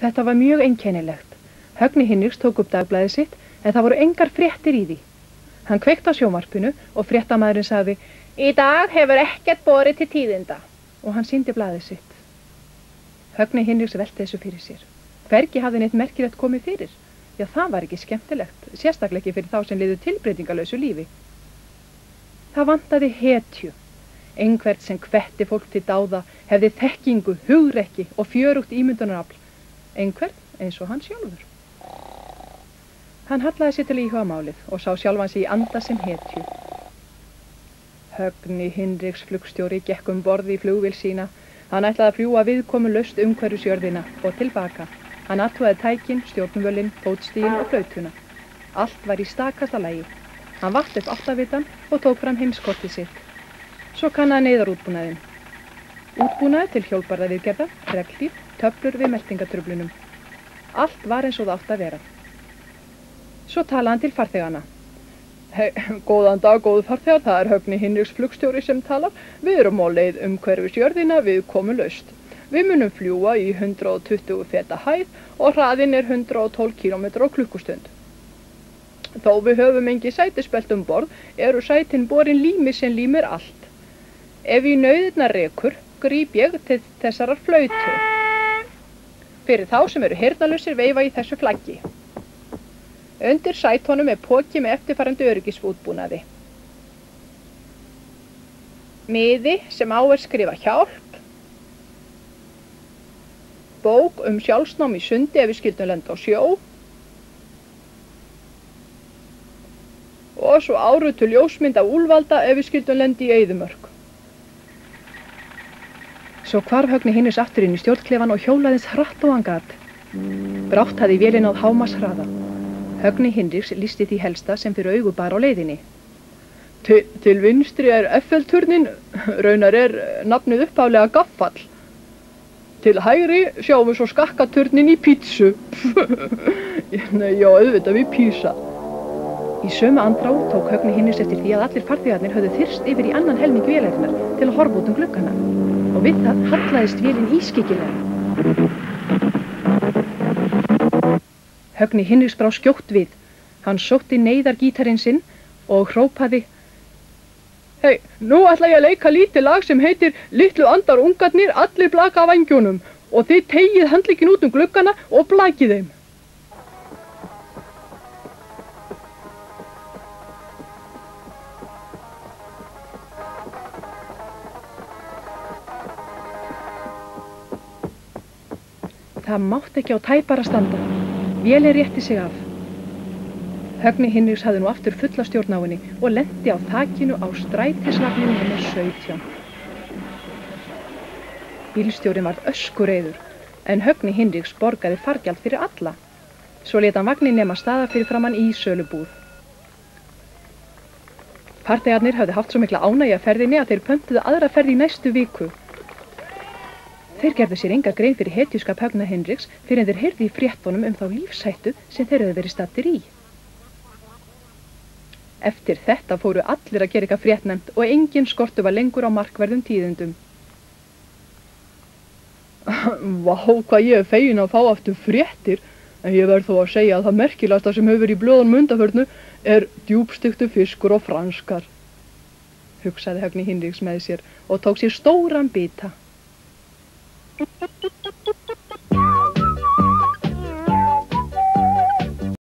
Þetta var mjög einkennilegt. Högni Hinriks tók upp dagblaðið sitt en það voru engar fréttir í því. Hann kveikti á sjónvarpinu og fréttamaðurinn sagði: Í dag hefur ekkert borið til tíðinda. Og hann sýndi blaðið sitt. Högni Hinriks velti þessu fyrir sér. Hvergi hafði neitt merkilegt komið fyrir. Já, það var ekki skemmtilegt, sérstaklega ekki fyrir þá sem liðu tilbreytingalausu lífi. Það vantaði hetju. Einhvert sem hvetti fólk til dáða, hefði þekkingu, hugrekki og fjörugt ímyndunarafl. Einhvert eins og hann sjálfur. Hann hallaði sér til að íhuga málið og sá sjálfan sig í anda sem hetju. Högni Hinriks flugstjóri gekk borð í flugvél sína. Hann ætlaði að fljúga viðkomulaust umhverfis jörðina og tilbaka. Hann athugaði tækin, stjórnvölin, fótstigin og flautuna. Allt var í stakasta lagi. Hann vatt upp áttavitann og tók fram heimskortið sitt. Svo kannaði neyðarútbúnaðinn. Útbúnaði til hjólbarðaviðgerða, reglíf, töflur við meltingatruflunum. Allt var eins og það átt að vera. Svo talaði hann til farþegana. Góðan dag, góðu farþegar, það Högni Hinriks flugstjóri sem talar. Við erum á leið umhverfis jörðina viðkomulaust. Við munum fljúga í 120 feta hæð og hraðinn 112 km á klukkustund. Þó við höfum engi sætispelt borð, eru sætin borin lími sem límir allt. Ef í nauðirnar rekur, gríp ég til þessarar flautu. Fyrir þá sem eru heyrnarlausir veifa í þessu flaggi. Undir sætunum poki með eftirfarandi öryggisútbúnaði. Miði sem á skrifa hjálp. Bók sjálfsnám í sundi ef við skildum lenda á sjó. Og svo árutu ljósmynd af úlfalda ef við skildum lenda í eyðimörk. Svo hvarf Högni Hinriks aftur inn í stjórnklefan og hjólaði eins hratt og hann gat. Brátt hafði vélin náð hámarkshraða. Högni Hinriks lýsti því helsta sem fyrir augu bar á leiðinni. Til vinstri Eiffel-turnin, raunar nafnið upphaflega Gaffall. Til hægri sjáum við svo skakkaturnin í Pítsu. Nei, já, auðvitað við Písa. Í sömu andrá tók Högni Hinriks eftir því að allir farþegarnir höfðu þyrst yfir í annan helming vélarinnar til að horfa út gluggana. Og við það hallaðist vélin ískyggilega. Högni Hinriks brá skjótt við. Hann sótti neyðargítarinn sinn og hrópaði: Hei, nú ætla ég að leika lítið lag sem heitir Litlu andar ungarnir, allir blaka af vængjunum og þið teygið handlegginn út gluggana og blakið þeim. Það mátti ekki á tæpara standa. Vélin rétti sig af. Högni Hinriks hafði nú aftur fulla stjórn á henni og lenti á þakinu á strætisvagninum nr. 17. Bílstjórinn varð öskureiður, en Högni Hinriks borgaði fargjald fyrir alla. Svo lét hann vagninn nema staðar fyrir framan í sölubúð. Farþegarnir hafði haft svo mikla ánægju af ferðinni að þeir pöntuðu aðra ferð í næstu viku. Þeir gerðu sér enga grein fyrir hetjuskap Högna Hinriks fyrir en þeir heyrðu í fréttunum þá lífshættu sem þeir höfðu verið staddir í. Eftir þetta fóru allir að gera eitthvað fréttnefnt og engin skortur var lengur á markverðum tíðindum. Vá, hvað ég fegin að fá aftur fréttir, en ég verð þó að segja að það merkilegasta sem hefur verið í blöðunum undanförnu djúpsteiktur fiskur og franskar, hugsaði Högni Hinriks með sér og tók sér stóran bita.